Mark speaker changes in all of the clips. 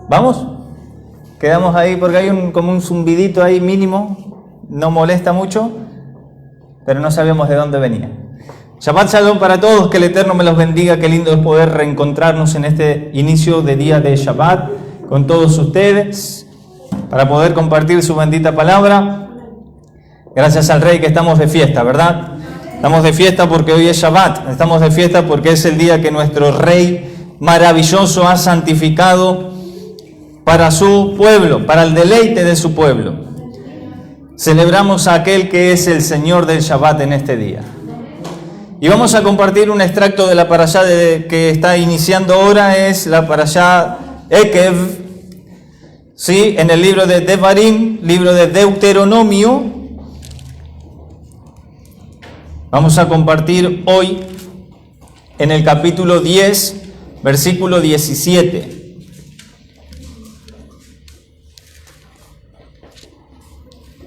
Speaker 1: ¿Vamos? Quedamos ahí porque hay como un zumbidito ahí mínimo, no molesta mucho, pero no sabemos de dónde venía. Shabbat Shalom para todos, que el Eterno me los bendiga, qué lindo es poder reencontrarnos en este inicio de día de Shabbat con todos ustedes, para poder compartir su bendita palabra. Gracias al Rey que estamos de fiesta, ¿verdad? Estamos de fiesta porque hoy es Shabbat, estamos de fiesta porque es el día que nuestro Rey maravilloso ha santificado para su pueblo, para el deleite de su pueblo. Celebramos a aquel que es el Señor del Shabbat en este día. Y vamos a compartir un extracto de la parashá que está iniciando ahora, es la parashá Ekev, ¿sí? En el libro de Devarim, libro de Deuteronomio. Vamos a compartir hoy en el capítulo 10, versículo 17.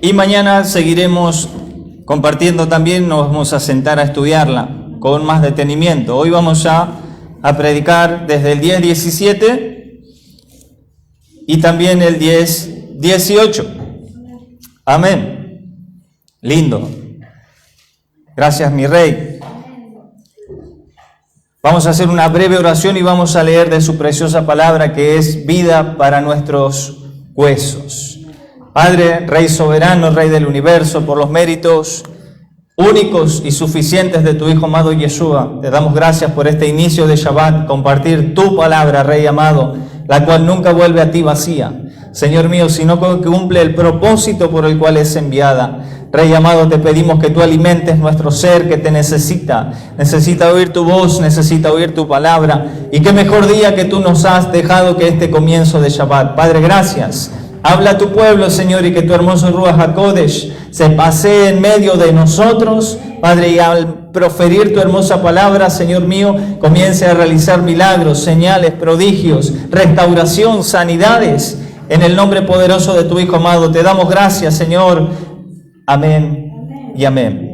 Speaker 1: Y mañana seguiremos compartiendo también, nos vamos a sentar a estudiarla con más detenimiento. Hoy vamos a predicar desde el 10:17 y también el 10:18. Amén. Lindo. Gracias, mi Rey. Vamos a hacer una breve oración y vamos a leer de su preciosa palabra que es vida para nuestros huesos. Padre, Rey soberano, Rey del universo, por los méritos únicos y suficientes de tu Hijo amado Yeshua, te damos gracias por este inicio de Shabbat, compartir tu palabra, Rey amado, la cual nunca vuelve a ti vacía, Señor mío, sino que cumple el propósito por el cual es enviada. Rey amado, te pedimos que tú alimentes nuestro ser que te necesita oír tu voz, necesita oír tu palabra, y qué mejor día que tú nos has dejado que este comienzo de Shabbat. Padre, gracias. Habla a tu pueblo, Señor, y que tu hermoso Ruach HaKodesh se pasee en medio de nosotros, Padre, y al proferir tu hermosa palabra, Señor mío, comience a realizar milagros, señales, prodigios, restauración, sanidades, en el nombre poderoso de tu Hijo amado. Te damos gracias, Señor. Amén y amén.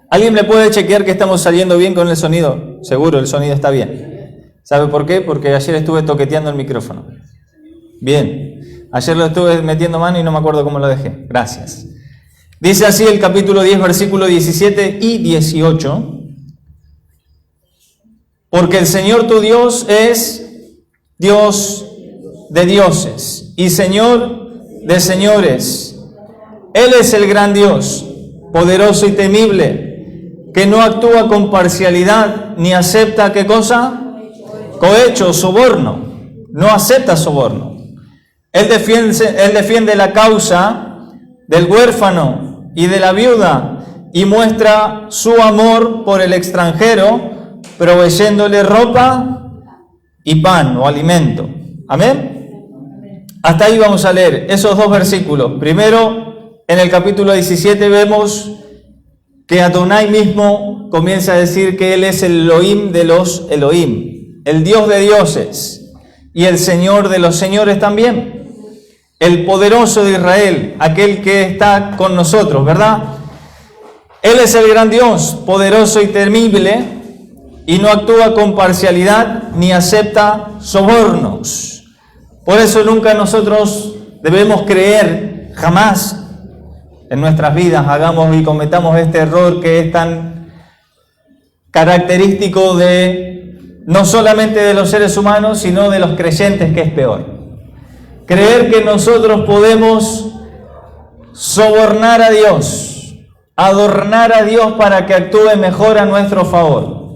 Speaker 1: ¿Alguien me puede chequear que estamos saliendo bien con el sonido? Seguro, el sonido está bien. ¿Sabe por qué? Porque ayer estuve toqueteando el micrófono. Bien. Ayer lo estuve metiendo mano y no me acuerdo cómo lo dejé. Gracias. Dice así el capítulo 10, versículo 17 y 18. Porque el Señor tu Dios es Dios de dioses y Señor de señores. Él es el gran Dios, poderoso y temible, que no actúa con parcialidad ni acepta, ¿qué cosa? Cohecho, soborno. No acepta soborno. Él defiende la causa del huérfano y de la viuda y muestra su amor por el extranjero, proveyéndole ropa y pan o alimento. ¿Amén? Hasta ahí vamos a leer esos dos versículos. Primero, en el capítulo 17 vemos que Adonai mismo comienza a decir que Él es el Elohim de los Elohim, el Dios de dioses y el Señor de los señores también. El poderoso de Israel, aquel que está con nosotros, ¿verdad? Él es el gran Dios, poderoso y temible, y no actúa con parcialidad ni acepta sobornos. Por eso nunca nosotros debemos creer, jamás en nuestras vidas hagamos y cometamos este error que es tan característico de no solamente de los seres humanos, sino de los creyentes, que es peor. Creer que nosotros podemos sobornar a Dios, adornar a Dios para que actúe mejor a nuestro favor.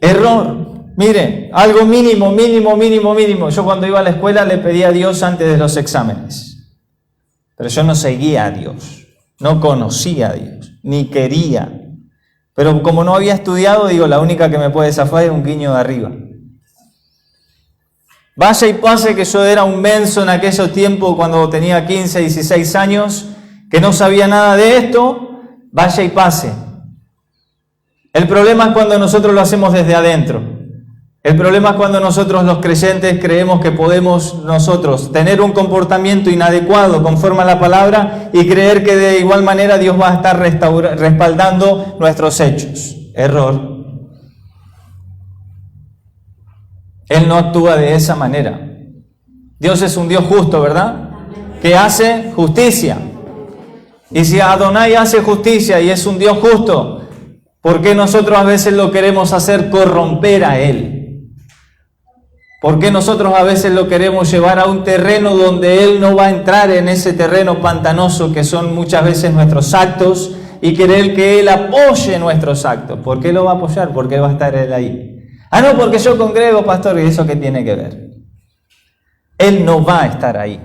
Speaker 1: Error. Mire, algo mínimo. Yo cuando iba a la escuela le pedía a Dios antes de los exámenes. Pero yo no seguía a Dios, no conocía a Dios, ni quería. Pero como no había estudiado, digo, la única que me puede zafar es un guiño de arriba. Vaya y pase que yo era un menso en aquellos tiempos cuando tenía 15, 16 años, que no sabía nada de esto, vaya y pase. El problema es cuando nosotros lo hacemos desde adentro. El problema es cuando nosotros los creyentes creemos que podemos nosotros tener un comportamiento inadecuado conforme a la palabra y creer que de igual manera Dios va a estar respaldando nuestros hechos. Error. Él no actúa de esa manera. Dios es un Dios justo, ¿verdad? Que hace justicia. Y si Adonai hace justicia y es un Dios justo, ¿por qué nosotros a veces lo queremos hacer corromper a Él? ¿Por qué nosotros a veces lo queremos llevar a un terreno donde Él no va a entrar, en ese terreno pantanoso que son muchas veces nuestros actos, y querer que Él apoye nuestros actos? ¿Por qué lo va a apoyar? ¿Por qué va a estar Él ahí? Ah, no, porque yo congrego, pastor, ¿y eso qué tiene que ver? Él no va a estar ahí.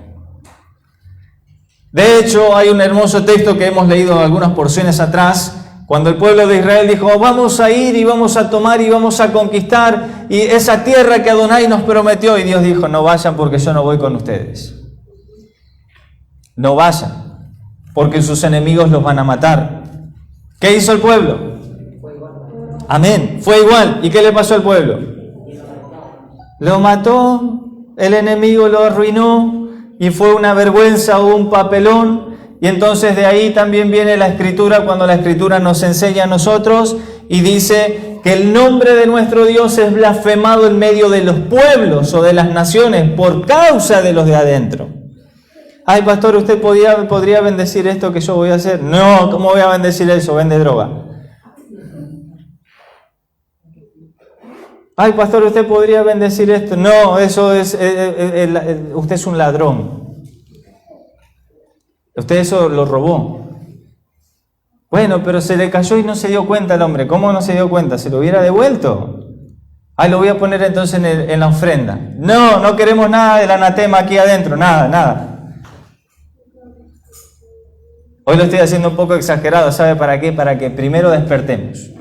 Speaker 1: De hecho, hay un hermoso texto que hemos leído algunas porciones atrás, cuando el pueblo de Israel dijo, vamos a ir y vamos a tomar y vamos a conquistar y esa tierra que Adonai nos prometió, y Dios dijo, no vayan porque yo no voy con ustedes. No vayan, porque sus enemigos los van a matar. ¿Qué hizo el pueblo? Amén, fue igual. ¿Y qué le pasó al pueblo? Lo mató, el enemigo lo arruinó y fue una vergüenza o un papelón. Y entonces de ahí también viene la Escritura, cuando la Escritura nos enseña a nosotros y dice que el nombre de nuestro Dios es blasfemado en medio de los pueblos o de las naciones por causa de los de adentro. Ay, pastor, ¿usted podría bendecir esto que yo voy a hacer? No, ¿cómo voy a bendecir eso? Vende droga. Ay, pastor, ¿usted podría bendecir esto? No, eso es, usted es un ladrón. Usted eso lo robó. Bueno, pero se le cayó y no se dio cuenta el hombre. ¿Cómo no se dio cuenta? ¿Se lo hubiera devuelto? Ay, lo voy a poner entonces en la ofrenda. No, no queremos nada del anatema aquí adentro. Nada, nada. Hoy lo estoy haciendo un poco exagerado. ¿Sabe para qué? Para que primero despertemos.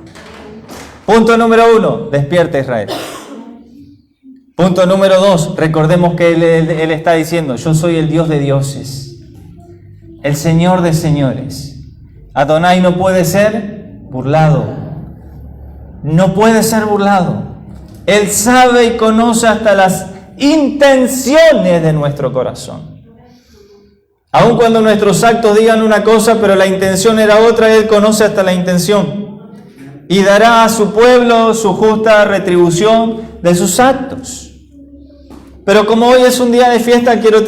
Speaker 1: Punto número 1, despierta Israel. Punto número 2, recordemos que él está diciendo, yo soy el Dios de dioses, el Señor de señores. Adonai no puede ser burlado. No puede ser burlado. Él sabe y conoce hasta las intenciones de nuestro corazón. Aun cuando nuestros actos digan una cosa, pero la intención era otra, Él conoce hasta la intención. Y dará a su pueblo su justa retribución de sus actos. Pero como hoy es un día de fiesta, quiero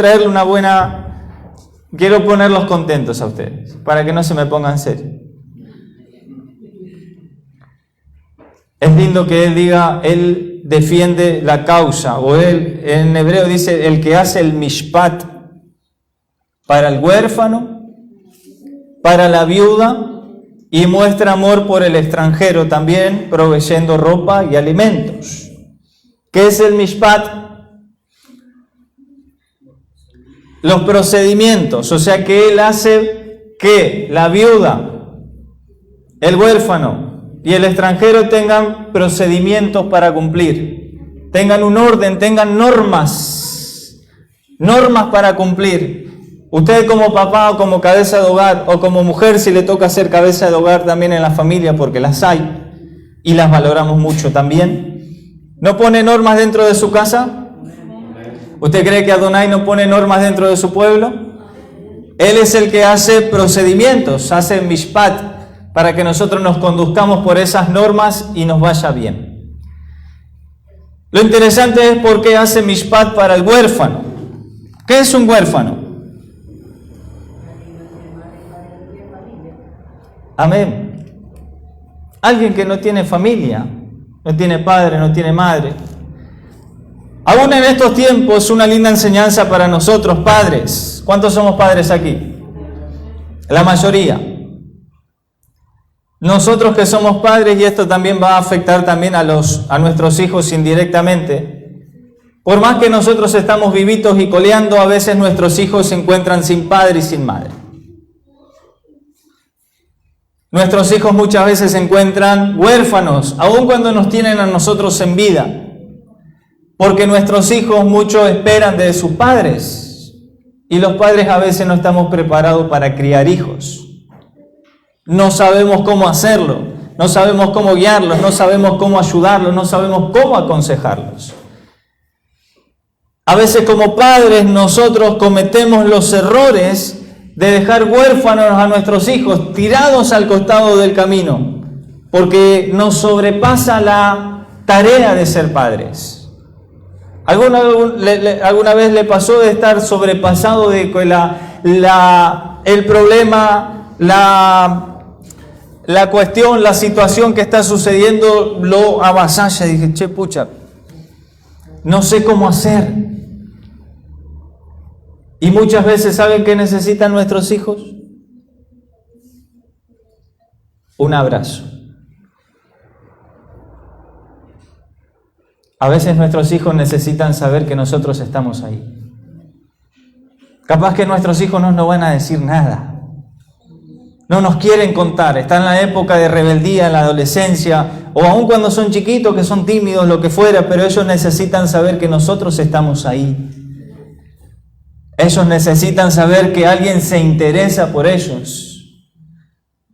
Speaker 1: ponerlos contentos a ustedes, para que no se me pongan serios. Es lindo que Él diga, Él defiende la causa, o Él, en hebreo dice, el que hace el mishpat para el huérfano, para la viuda, y muestra amor por el extranjero también, proveyendo ropa y alimentos. ¿Qué es el mishpat? Los procedimientos, o sea que Él hace que la viuda, el huérfano y el extranjero tengan procedimientos para cumplir, tengan un orden, tengan normas para cumplir. Usted como papá o como cabeza de hogar o como mujer, si le toca ser cabeza de hogar también en la familia, porque las hay y las valoramos mucho también, ¿no pone normas dentro de su casa? ¿Usted cree que Adonai no pone normas dentro de su pueblo? Él es el que hace procedimientos, hace mishpat, para que nosotros nos conduzcamos por esas normas y nos vaya bien. Lo interesante es por qué hace mishpat para el huérfano. ¿Qué es un huérfano? Amén. Alguien que no tiene familia, no tiene padre, no tiene madre. Aún en estos tiempos, una linda enseñanza para nosotros, padres. ¿Cuántos somos padres aquí? La mayoría. Nosotros que somos padres, y esto también va a afectar también a nuestros hijos indirectamente. Por más que nosotros estamos vivitos y coleando, a veces nuestros hijos se encuentran sin padre y sin madre. Nuestros hijos muchas veces se encuentran huérfanos, aun cuando nos tienen a nosotros en vida, porque nuestros hijos mucho esperan de sus padres, y los padres a veces no estamos preparados para criar hijos. No sabemos cómo hacerlo, no sabemos cómo guiarlos, no sabemos cómo ayudarlos, no sabemos cómo aconsejarlos. A veces como padres nosotros cometemos los errores de dejar huérfanos a nuestros hijos tirados al costado del camino, porque nos sobrepasa la tarea de ser padres. ¿Alguna vez le pasó de estar sobrepasado de que el problema, la cuestión, la situación que está sucediendo lo avasalla? Y dije, che, pucha, no sé cómo hacer. Y muchas veces, ¿saben qué necesitan nuestros hijos? Un abrazo. A veces nuestros hijos necesitan saber que nosotros estamos ahí. Capaz que nuestros hijos no nos van a decir nada. No nos quieren contar. Están en la época de rebeldía, en la adolescencia, o aun cuando son chiquitos, que son tímidos, lo que fuera, pero ellos necesitan saber que nosotros estamos ahí. Ellos necesitan saber que alguien se interesa por ellos.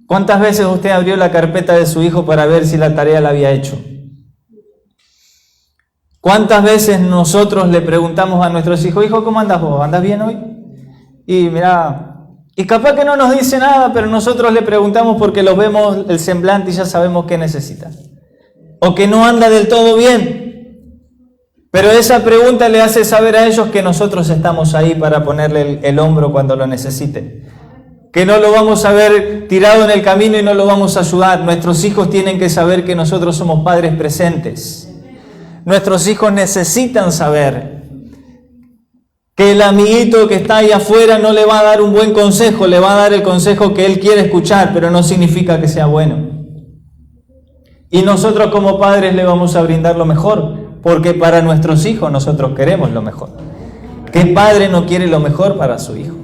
Speaker 1: ¿Cuántas veces usted abrió la carpeta de su hijo para ver si la tarea la había hecho? ¿Cuántas veces nosotros le preguntamos a nuestros hijos, hijo, ¿cómo andas vos? ¿Andas bien hoy? Y mira, y capaz que no nos dice nada, pero nosotros le preguntamos porque los vemos el semblante y ya sabemos qué necesita. O que no anda del todo bien. Pero esa pregunta le hace saber a ellos que nosotros estamos ahí para ponerle el hombro cuando lo necesiten. Que no lo vamos a ver tirado en el camino y no lo vamos a ayudar. Nuestros hijos tienen que saber que nosotros somos padres presentes. Nuestros hijos necesitan saber que el amiguito que está ahí afuera no le va a dar un buen consejo, le va a dar el consejo que él quiere escuchar, pero no significa que sea bueno. Y nosotros como padres le vamos a brindar lo mejor, porque para nuestros hijos nosotros queremos lo mejor. ¿Qué padre no quiere lo mejor para su hijo?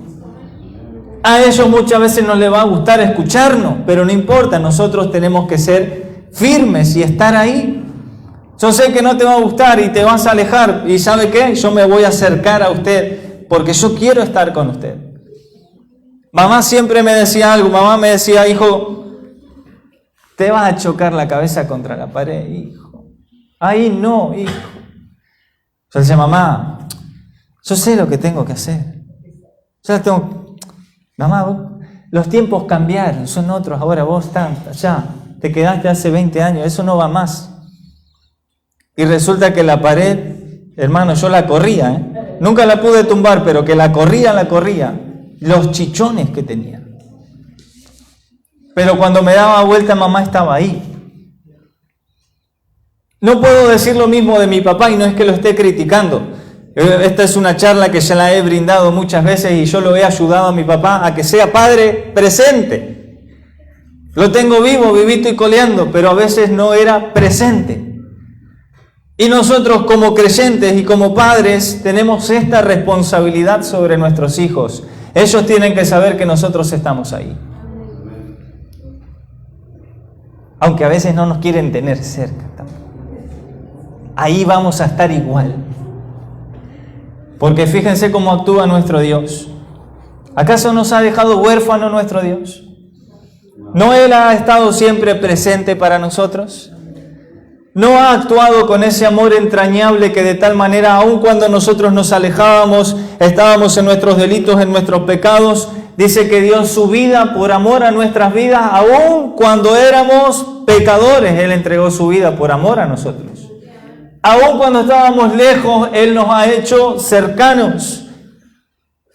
Speaker 1: A ellos muchas veces no les va a gustar escucharnos, pero no importa, nosotros tenemos que ser firmes y estar ahí. Yo sé que no te va a gustar y te vas a alejar, y ¿sabe qué? Yo me voy a acercar a usted porque yo quiero estar con usted. Mamá siempre me decía algo, mamá me decía, hijo, te vas a chocar la cabeza contra la pared, hijo. Ahí no, hijo. Yo decía, mamá, yo sé lo que tengo que hacer. Mamá, los tiempos cambiaron, son otros, ahora vos estás allá, te quedaste hace 20 años, eso no va más. Y resulta que la pared, hermano, yo la corría, nunca la pude tumbar, pero que la corría, los chichones que tenía. Pero cuando me daba vuelta, mamá estaba ahí. No puedo decir lo mismo de mi papá y no es que lo esté criticando. Esta es una charla que ya la he brindado muchas veces y yo lo he ayudado a mi papá a que sea padre presente. Lo tengo vivo, vivito y coleando, pero a veces no era presente. Y nosotros como creyentes y como padres tenemos esta responsabilidad sobre nuestros hijos. Ellos tienen que saber que nosotros estamos ahí. Aunque a veces no nos quieren tener cerca tampoco. Ahí vamos a estar igual. Porque fíjense cómo actúa nuestro Dios. ¿Acaso nos ha dejado huérfano nuestro Dios? ¿No Él ha estado siempre presente para nosotros? ¿No ha actuado con ese amor entrañable que de tal manera, aun cuando nosotros nos alejábamos, estábamos en nuestros delitos, en nuestros pecados, dice que dio su vida por amor a nuestras vidas, aun cuando éramos pecadores, Él entregó su vida por amor a nosotros. Aun cuando estábamos lejos, Él nos ha hecho cercanos.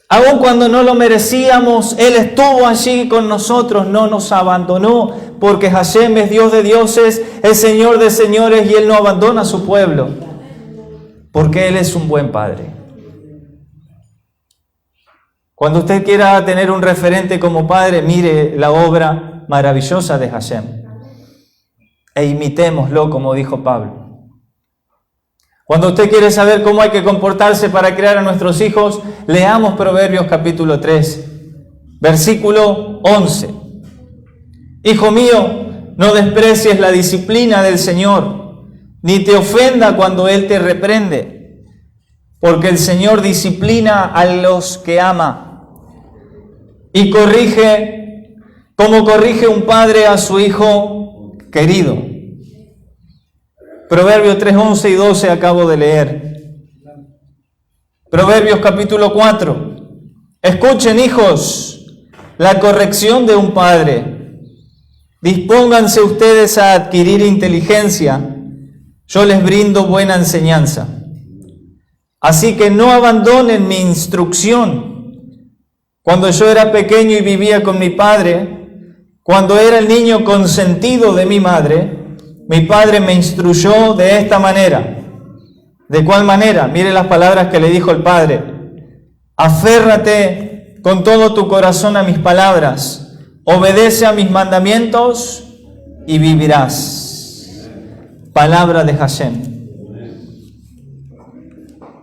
Speaker 1: Aun cuando no lo merecíamos, Él estuvo allí con nosotros, no nos abandonó, porque Hashem es Dios de dioses, es Señor de señores y Él no abandona a su pueblo, porque Él es un buen Padre. Cuando usted quiera tener un referente como padre, mire la obra maravillosa de Hashem e imitémoslo, como dijo Pablo. Cuando usted quiere saber cómo hay que comportarse para criar a nuestros hijos, leamos Proverbios capítulo 3, versículo 11. Hijo mío, no desprecies la disciplina del Señor, ni te ofenda cuando Él te reprende, porque el Señor disciplina a los que ama y corrige como corrige un padre a su hijo querido. Proverbios 3, 11 y 12 acabo de leer. Proverbios capítulo 4. Escuchen, hijos, la corrección de un padre. Dispónganse ustedes a adquirir inteligencia. Yo les brindo buena enseñanza. Así que no abandonen mi instrucción. Cuando yo era pequeño y vivía con mi padre, cuando era el niño consentido de mi madre, mi padre me instruyó de esta manera. ¿De cuál manera? Mire las palabras que le dijo el padre. Aférrate con todo tu corazón a mis palabras, obedece a mis mandamientos y vivirás. Palabra de Hashem.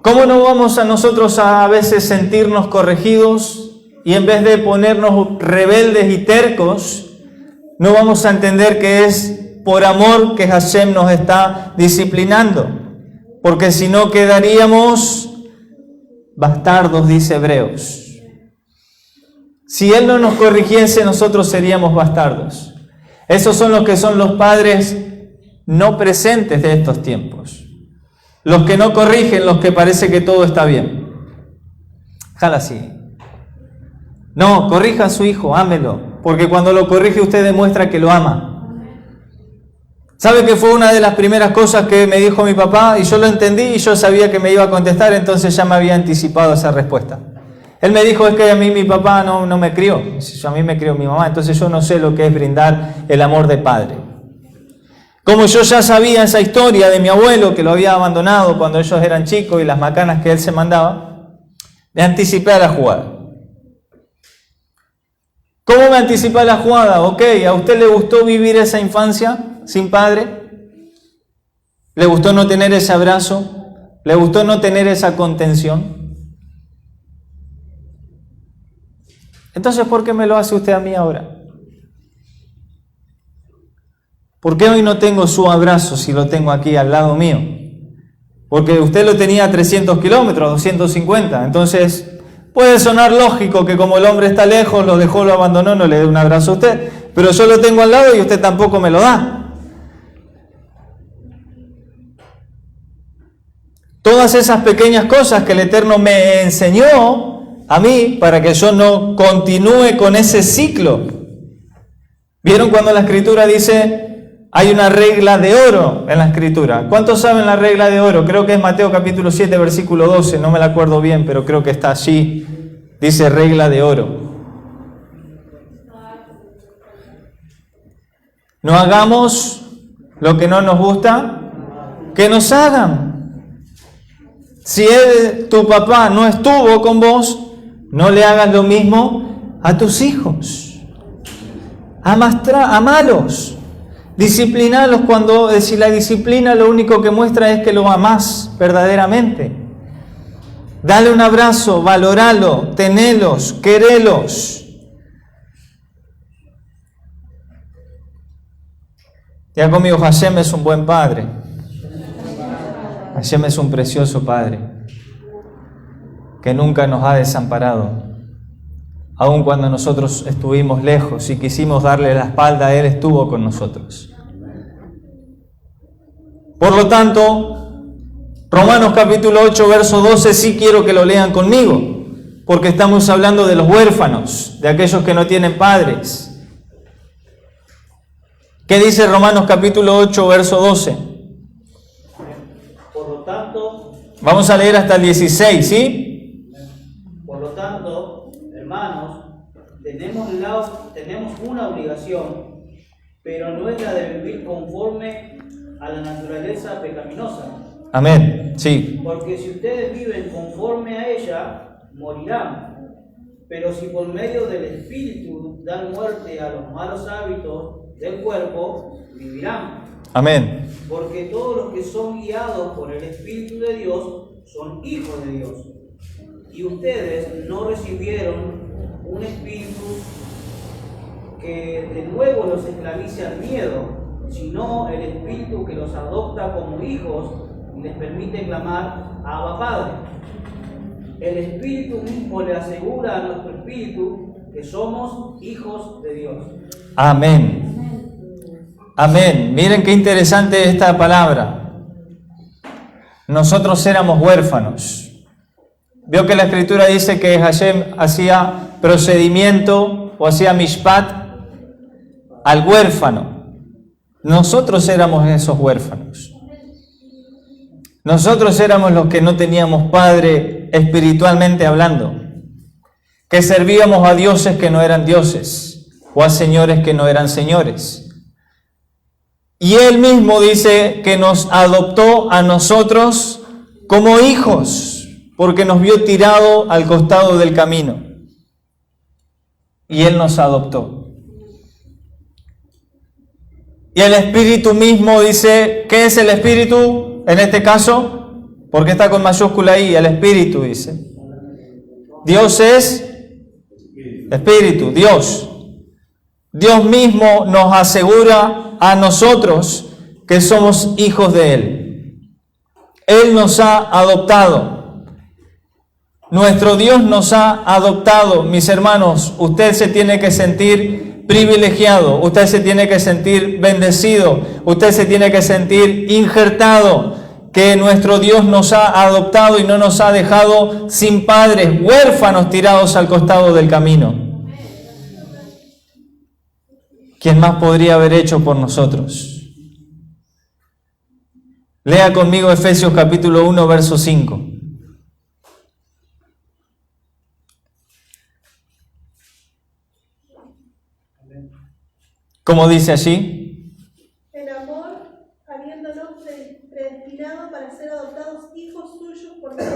Speaker 1: ¿Cómo no vamos a nosotros a veces sentirnos corregidos y en vez de ponernos rebeldes y tercos, no vamos a entender que es por amor que Hashem nos está disciplinando? Porque si no quedaríamos bastardos, dice Hebreos. Si Él no nos corrigiese, nosotros seríamos bastardos. Esos son los que son los padres no presentes de estos tiempos. Los que no corrigen, los que parece que todo está bien. Jala así. No, corrija a su hijo, ámelo, porque cuando lo corrige usted demuestra que lo ama. ¿Sabe que fue una de las primeras cosas que me dijo mi papá? Y yo lo entendí y yo sabía que me iba a contestar, entonces ya me había anticipado esa respuesta. Él me dijo, es que a mí mi papá no me crió, a mí me crió mi mamá, entonces yo no sé lo que es brindar el amor de padre. Como yo ya sabía esa historia de mi abuelo que lo había abandonado cuando ellos eran chicos y las macanas que él se mandaba, me anticipé a la jugada. ¿Cómo me anticipé a la jugada? Ok, ¿a usted le gustó vivir esa infancia sin padre? ¿Le gustó no tener ese abrazo? ¿Le gustó no tener esa contención? Entonces, ¿por qué me lo hace usted a mí ahora? ¿Por qué hoy no tengo su abrazo si lo tengo aquí al lado mío? Porque usted lo tenía a 300 kilómetros, 250. Entonces, puede sonar lógico que como el hombre está lejos, lo dejó, lo abandonó, no le dé un abrazo a usted. Pero yo lo tengo al lado y usted tampoco me lo da. Todas esas pequeñas cosas que el Eterno me enseñó a mí para que yo no continúe con ese ciclo. ¿Vieron cuando la Escritura dice... Hay una regla de oro en la Escritura? ¿Cuántos saben la regla de oro? Creo que es Mateo capítulo 7, versículo 12. No me la acuerdo bien, pero creo que está allí. Dice regla de oro. No hagamos lo que no nos gusta que nos hagan. Si tu papá no estuvo con vos, no le hagas lo mismo a tus hijos. Amalos. Disciplinalos cuando si la disciplina lo único que muestra es que lo amás verdaderamente. Dale un abrazo, valoralo, tenelos, querelos. Ya conmigo, Hashem es un buen padre. Hashem es un precioso padre que nunca nos ha desamparado. Aun cuando nosotros estuvimos lejos y quisimos darle la espalda, Él estuvo con nosotros. Por lo tanto, Romanos capítulo 8, verso 12, sí quiero que lo lean conmigo, porque estamos hablando de los huérfanos, de aquellos que no tienen padres. ¿Qué dice Romanos capítulo 8, verso 12?
Speaker 2: Por lo tanto,
Speaker 1: vamos a leer hasta el 16, ¿sí?
Speaker 2: Por lo tanto, hermanos, tenemos una obligación, pero no es la de vivir conforme a la naturaleza pecaminosa.
Speaker 1: Amén, sí.
Speaker 2: Porque si ustedes viven conforme a ella, morirán. Pero si por medio del Espíritu dan muerte a los malos hábitos del cuerpo, vivirán.
Speaker 1: Amén.
Speaker 2: Porque todos los que son guiados por el Espíritu de Dios son hijos de Dios. Y ustedes no recibieron un espíritu que de nuevo los esclavice al miedo, sino el espíritu que los adopta como hijos y les permite clamar Abba Padre. El Espíritu mismo le asegura a nuestro espíritu que somos hijos de Dios.
Speaker 1: Amén. Amén. Miren qué interesante esta palabra. Nosotros éramos huérfanos. Vio que la Escritura dice que Hashem hacía procedimiento o hacía mishpat al huérfano. Nosotros éramos esos huérfanos. Nosotros éramos los que no teníamos padre espiritualmente hablando, que servíamos a dioses que no eran dioses o a señores que no eran señores. Y Él mismo dice que nos adoptó a nosotros como hijos, porque nos vio tirado al costado del camino. Y Él nos adoptó. Y el Espíritu mismo dice, ¿qué es el Espíritu en este caso? Porque está con mayúscula ahí, el Espíritu dice. Dios es Espíritu, Dios. Dios mismo nos asegura a nosotros que somos hijos de Él. Él nos ha adoptado. Nuestro Dios nos ha adoptado. Mis hermanos, usted se tiene que sentir privilegiado, usted se tiene que sentir bendecido, usted se tiene que sentir injertado, que nuestro Dios nos ha adoptado y no nos ha dejado sin padres, huérfanos tirados al costado del camino. ¿Quién más podría haber hecho por nosotros? Lea conmigo Efesios capítulo 1, verso 5. ¿Cómo dice allí?
Speaker 3: En amor, habiéndonos predestinado para ser adoptados hijos suyos por medio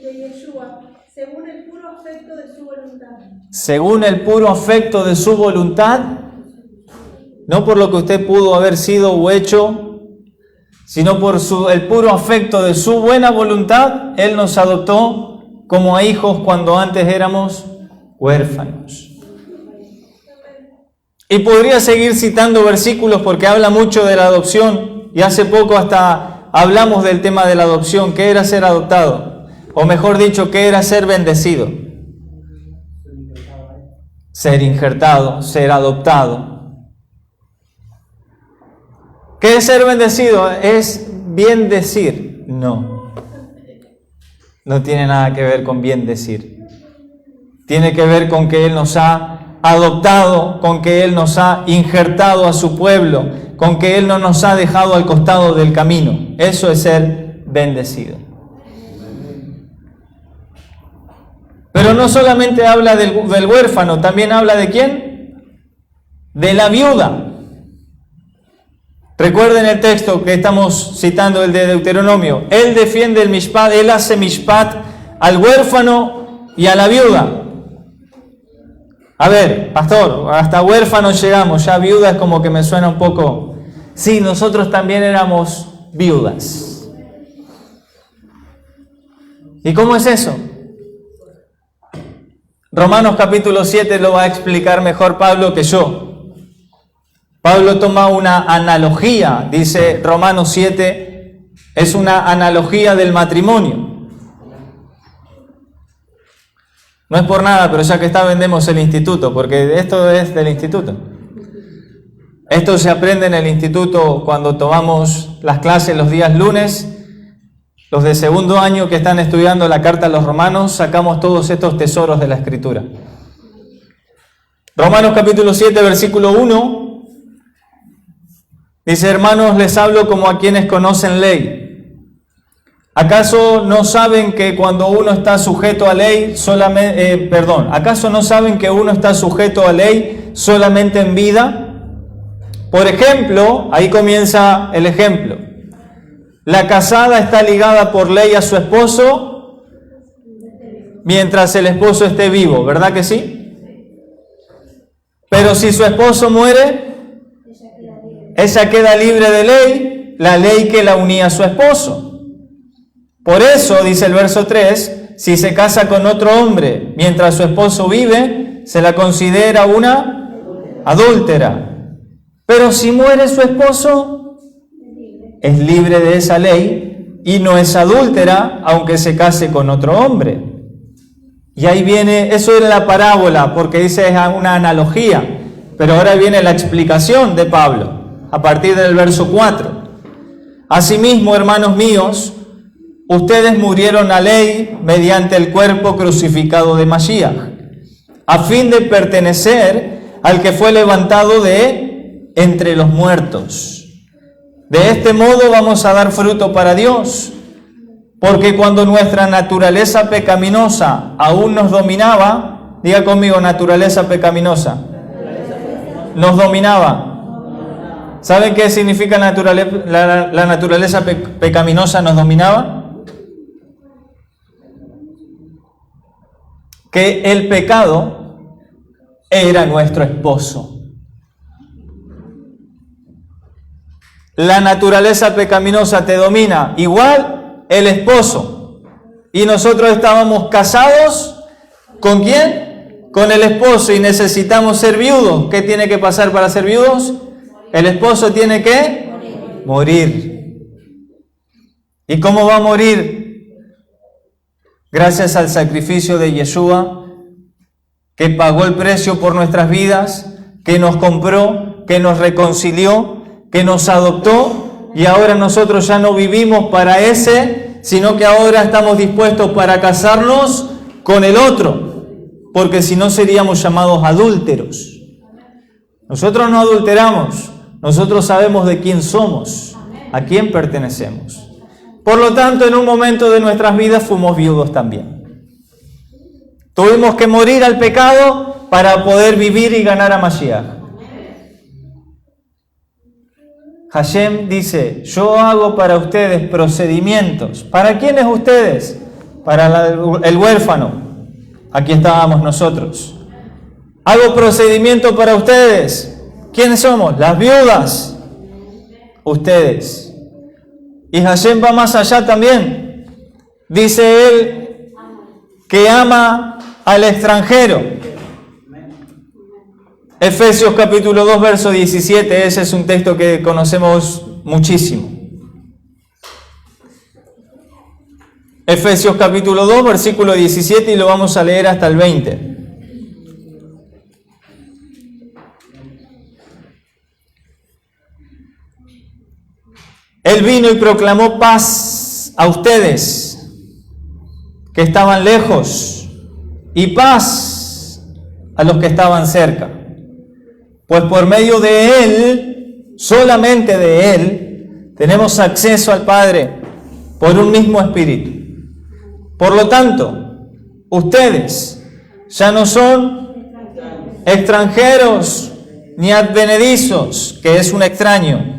Speaker 3: de Yeshua, según el puro afecto de su voluntad.
Speaker 1: Según el puro afecto de su voluntad, no por lo que usted pudo haber sido o hecho, sino por el puro afecto de su buena voluntad, Él nos adoptó como a hijos cuando antes éramos huérfanos. Y podría seguir citando versículos porque habla mucho de la adopción, y hace poco hasta hablamos del tema de la adopción, qué era ser adoptado, o mejor dicho, qué era ser bendecido. Ser injertado, ser adoptado. ¿Qué es ser bendecido? ¿Es bien decir? No. No tiene nada que ver con bien decir. Tiene que ver con que Él nos ha adoptado, con que Él nos ha injertado a su pueblo, con que Él no nos ha dejado al costado del camino. Eso es ser bendecido. Pero no solamente habla del huérfano, también habla ¿de quién? De la viuda. Recuerden el texto que estamos citando, el de Deuteronomio. Él defiende el mishpat, Él hace mishpat al huérfano y a la viuda. A ver, pastor, hasta huérfanos llegamos, ya viuda es como que me suena un poco. Sí, nosotros también éramos viudas. ¿Y cómo es eso? Romanos capítulo 7 lo va a explicar mejor Pablo que yo. Pablo toma una analogía, dice Romanos 7, es una analogía del matrimonio. No es por nada, pero ya que está, vendemos el instituto, porque esto es del instituto. Esto se aprende en el instituto cuando tomamos las clases los días lunes. Los de segundo año que están estudiando la carta a los romanos, sacamos todos estos tesoros de la Escritura. Romanos capítulo 7, versículo 1, dice: hermanos, les hablo como a quienes conocen ley. ¿Acaso no saben que cuando uno está sujeto a ley, ¿acaso no saben que uno está sujeto a ley solamente en vida? Por ejemplo, ahí comienza el ejemplo. La casada está ligada por ley a su esposo mientras el esposo esté vivo, ¿verdad que sí? Pero si su esposo muere, ella queda libre de ley, la ley que la unía a su esposo. Por eso, dice el verso 3, si se casa con otro hombre mientras su esposo vive, se la considera una adúltera. Pero si muere su esposo, es libre de esa ley y no es adúltera, aunque se case con otro hombre. Y ahí viene, eso era la parábola, porque dice es una analogía, pero ahora viene la explicación de Pablo, a partir del verso 4. Asimismo, hermanos míos, ustedes murieron a ley mediante el cuerpo crucificado de Mashiach, a fin de pertenecer al que fue levantado de entre los muertos. De este modo vamos a dar fruto para Dios, Porque cuando nuestra naturaleza pecaminosa aún nos dominaba, diga conmigo, naturaleza pecaminosa, nos dominaba. ¿Saben qué significa la naturaleza pecaminosa nos dominaba? Que el pecado era nuestro esposo. La naturaleza pecaminosa te domina, igual el esposo. Y nosotros estábamos casados, ¿con quién? Con el esposo, y necesitamos ser viudos. ¿Qué tiene que pasar para ser viudos? El esposo tiene que morir. ¿Y cómo va a morir? Gracias al sacrificio de Yeshua, que pagó el precio por nuestras vidas, que nos compró, que nos reconcilió, que nos adoptó, y ahora nosotros ya no vivimos para ese, sino que ahora estamos dispuestos para casarnos con el otro, porque si no seríamos llamados adúlteros. Nosotros no adulteramos, nosotros sabemos de quién somos, a quién pertenecemos. Por lo tanto, en un momento de nuestras vidas fuimos viudos también. Tuvimos que morir al pecado para poder vivir y ganar a Mashiach. Hashem dice, yo hago para ustedes procedimientos. ¿Para quiénes ustedes? Para el huérfano. Aquí estábamos nosotros. Hago procedimiento para ustedes. ¿Quiénes somos? Las viudas. Ustedes. Y Hashem va más allá también. Dice él que ama al extranjero. Efesios capítulo 2, verso 17. Ese es un texto que conocemos muchísimo. Efesios capítulo 2, versículo 17, y lo vamos a leer hasta el 20. Él vino y proclamó paz a ustedes que estaban lejos y paz a los que estaban cerca. Pues por medio de Él, solamente de Él, tenemos acceso al Padre por un mismo Espíritu. Por lo tanto, ustedes ya no son extranjeros ni advenedizos, que es un extraño,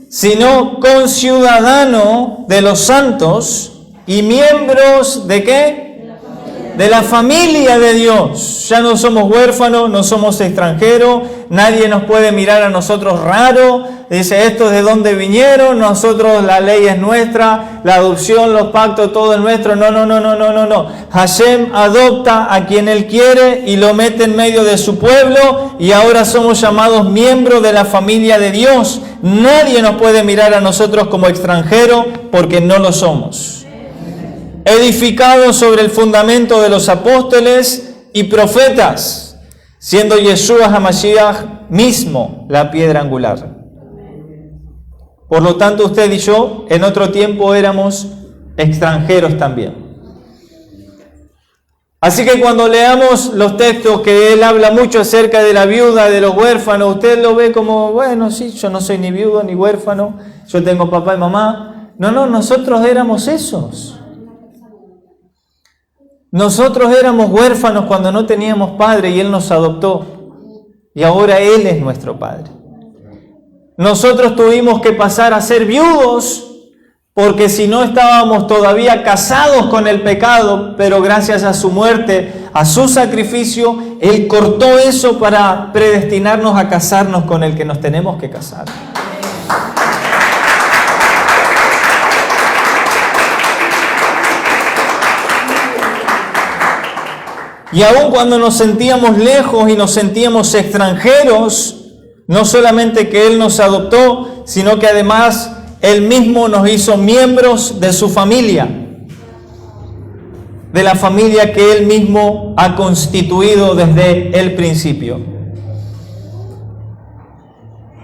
Speaker 1: sino conciudadano de los santos y miembros ¿de qué? De la familia de Dios. Ya no somos huérfanos, no somos extranjeros, nadie nos puede mirar a nosotros raro. Dice, ¿estos de dónde vinieron? Nosotros, la ley es nuestra, la adopción, los pactos, todo es nuestro. No. Hashem adopta a quien Él quiere y lo mete en medio de su pueblo, y ahora somos llamados miembros de la familia de Dios. Nadie nos puede mirar a nosotros como extranjeros porque no lo somos. Edificados sobre el fundamento de los apóstoles y profetas, siendo Yeshua HaMashiach mismo la piedra angular. Por lo tanto, usted y yo en otro tiempo éramos extranjeros también. Así que cuando leamos los textos que él habla mucho acerca de la viuda, de los huérfanos, usted lo ve como, bueno, sí, yo no soy ni viudo ni huérfano, yo tengo papá y mamá. No, nosotros éramos esos. Nosotros éramos huérfanos cuando no teníamos padre y Él nos adoptó. Y ahora Él es nuestro Padre. Nosotros tuvimos que pasar a ser viudos porque si no estábamos todavía casados con el pecado, pero gracias a su muerte, a su sacrificio, Él cortó eso para predestinarnos a casarnos con el que nos tenemos que casar. Y aun cuando nos sentíamos lejos y nos sentíamos extranjeros, no solamente que Él nos adoptó, sino que además Él mismo nos hizo miembros de su familia, de la familia que Él mismo ha constituido desde el principio.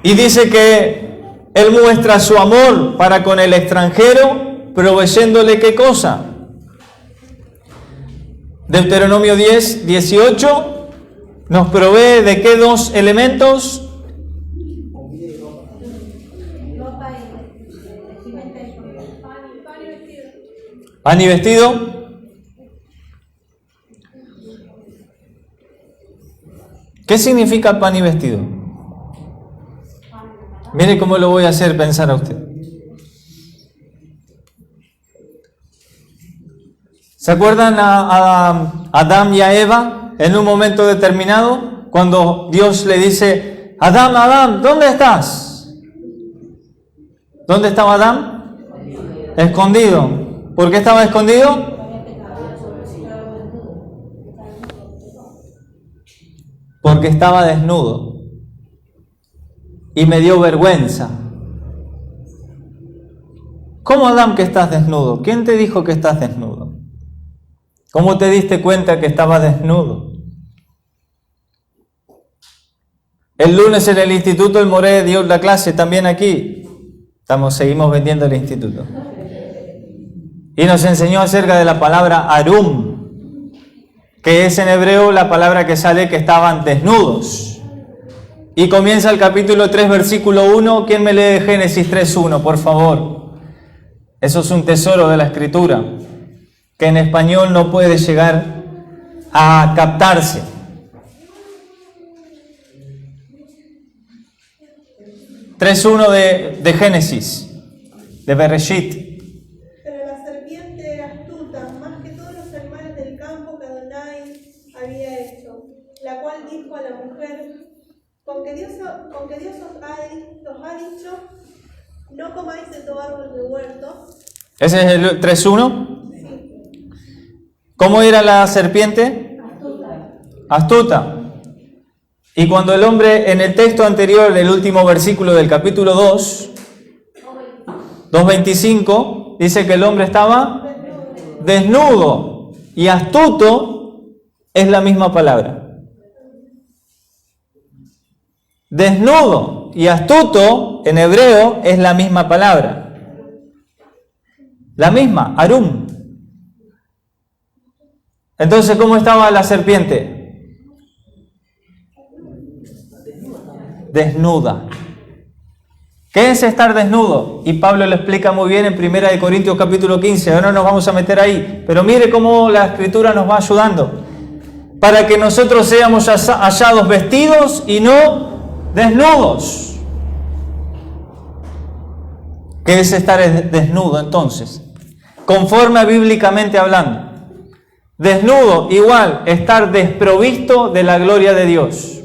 Speaker 1: Y dice que Él muestra su amor para con el extranjero, proveyéndole ¿qué cosa? Deuteronomio 10, 18 nos provee de qué dos elementos.
Speaker 3: Ropa y vestimenta y comida. Pan y vestido.
Speaker 1: ¿Pan y vestido? ¿Qué significa pan y vestido? Mire cómo lo voy a hacer pensar a usted. ¿Se acuerdan a Adán y a Eva en un momento determinado? Cuando Dios le dice, Adán, Adán, ¿dónde estás? ¿Dónde estaba Adán? Escondido. ¿Por qué estaba escondido? Porque estaba desnudo y me dio vergüenza. ¿Cómo, Adán, que estás desnudo? ¿Quién te dijo que estás desnudo? ¿Cómo te diste cuenta que estabas desnudo? El lunes en el instituto el Moré dio la clase también aquí. Seguimos vendiendo el instituto. Y nos enseñó acerca de la palabra arum, que es en hebreo la palabra que sale que estaban desnudos. Y comienza el capítulo 3, versículo 1. ¿Quién me lee Génesis 3:1, por favor? Eso es un tesoro de la Escritura, que en español no puede llegar a captarse. de Génesis, de Bereshit.
Speaker 3: Pero la serpiente era astuta, más que todos los animales del campo que Adonai había hecho, la cual dijo a la mujer, con que Dios os ha dicho, no comáis de todo árbol del huerto.
Speaker 1: ¿Ese es el 3:1?
Speaker 3: Sí.
Speaker 1: ¿Cómo era la serpiente? Astuta. Y cuando el hombre, en el texto anterior, del último versículo del capítulo 2, 2:25, dice que el hombre estaba desnudo. Y astuto es la misma palabra. Desnudo y astuto en hebreo es la misma palabra. La misma, arum. Entonces, ¿cómo estaba la serpiente? Desnuda. ¿Qué es estar desnudo? Y Pablo lo explica muy bien en 1 Corintios capítulo 15. Ahora no nos vamos a meter ahí, pero mire cómo la Escritura nos va ayudando. Para que nosotros seamos hallados vestidos y no desnudos. ¿Qué es estar desnudo entonces? Conforme bíblicamente hablando. Desnudo, igual, estar desprovisto de la gloria de Dios.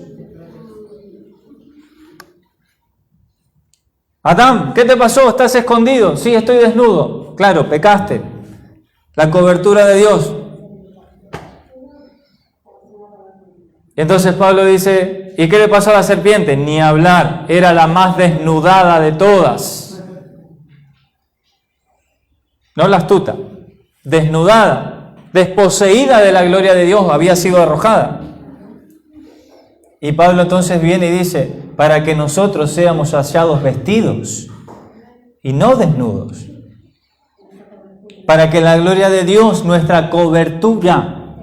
Speaker 1: Adán, ¿qué te pasó? ¿Estás escondido? Sí, estoy desnudo. Claro, pecaste. La cobertura de Dios. Y entonces Pablo dice, ¿y qué le pasó a la serpiente? Ni hablar, era la más desnudada de todas. No la astuta, desnudada, desposeída de la gloria de Dios, había sido arrojada. Y Pablo entonces viene y dice, para que nosotros seamos hallados vestidos y no desnudos. Para que la gloria de Dios, nuestra cobertura.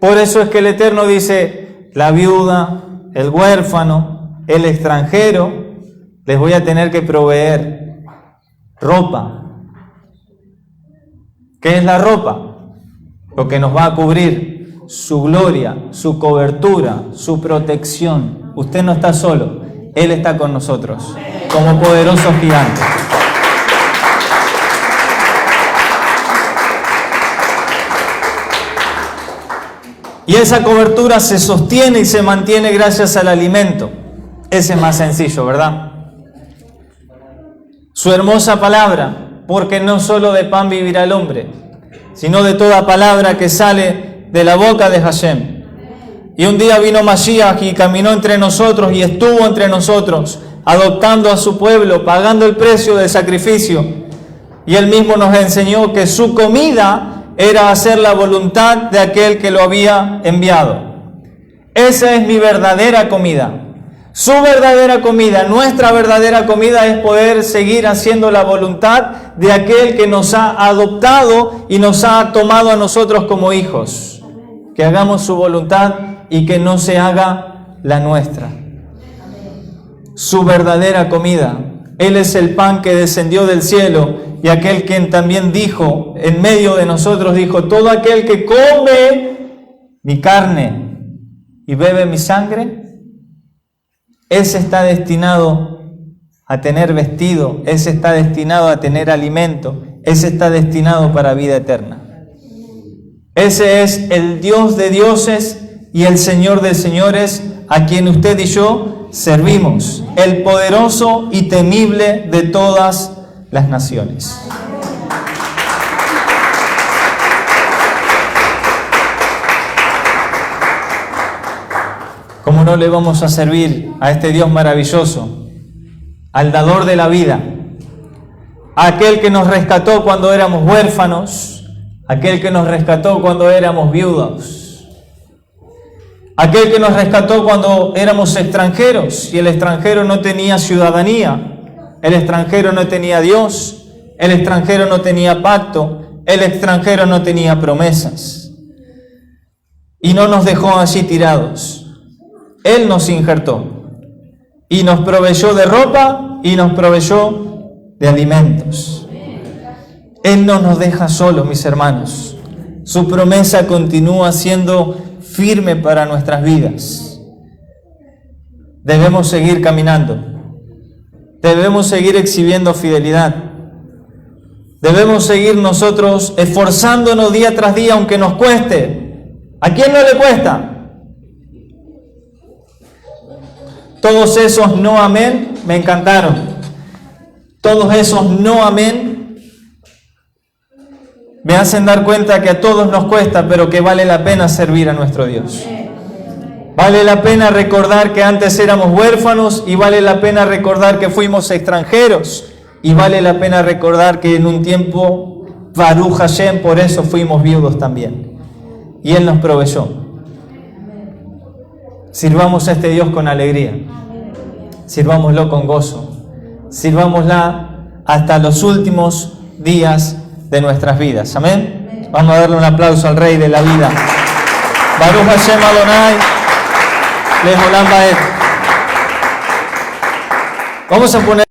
Speaker 1: Por eso es que el Eterno dice, la viuda, el huérfano, el extranjero, les voy a tener que proveer ropa. ¿Qué es la ropa? Lo que nos va a cubrir. Su gloria, su cobertura, su protección. Usted no está solo, Él está con nosotros, como poderosos gigantes. Y esa cobertura se sostiene y se mantiene gracias al alimento. Ese es más sencillo, ¿verdad? Su hermosa palabra, porque no solo de pan vivirá el hombre, sino de toda palabra que sale de la boca de Hashem. Y un día vino Mashiach y caminó entre nosotros y estuvo entre nosotros, adoptando a su pueblo, pagando el precio del sacrificio. Y él mismo nos enseñó que su comida era hacer la voluntad de aquel que lo había enviado. Esa es mi verdadera comida. Su verdadera comida, nuestra verdadera comida es poder seguir haciendo la voluntad de aquel que nos ha adoptado y nos ha tomado a nosotros como hijos. Que hagamos su voluntad y que no se haga la nuestra. su verdadera comida. Él es el pan que descendió del cielo y aquel quien también dijo, en medio de nosotros dijo, todo aquel que come mi carne y bebe mi sangre, ese está destinado a tener vestido, ese está destinado a tener alimento, ese está destinado para vida eterna. Ese es el Dios de dioses y el Señor de señores, a quien usted y yo servimos, el poderoso y temible de todas las naciones. ¿Cómo no le vamos a servir a este Dios maravilloso, al dador de la vida, aquel que nos rescató cuando éramos huérfanos, aquel que nos rescató cuando éramos viudos, aquel que nos rescató cuando éramos extranjeros y el extranjero no tenía ciudadanía, el extranjero no tenía Dios, el extranjero no tenía pacto, el extranjero no tenía promesas y no nos dejó así tirados. Él nos injertó y nos proveyó de ropa y nos proveyó de alimentos. Él no nos deja solos, mis hermanos. Su promesa continúa siendo firme para nuestras vidas. Debemos seguir caminando. Debemos seguir exhibiendo fidelidad. Debemos seguir nosotros esforzándonos día tras día, aunque nos cueste. ¿A quién no le cuesta? Todos esos no amén me encantaron. Todos esos no amén me hacen dar cuenta que a todos nos cuesta, pero que vale la pena servir a nuestro Dios. Vale la pena recordar que antes éramos huérfanos y vale la pena recordar que fuimos extranjeros y vale la pena recordar que en un tiempo, Baruch Hashem, por eso fuimos viudos también. Y Él nos proveyó. Sirvamos a este Dios con alegría, sirvámoslo con gozo, sirvámosla hasta los últimos días de nuestras vidas. Amén. Vamos a darle un aplauso al Rey de la vida. Baruch Hashem Adonai Leolam Baed. Vamos a poner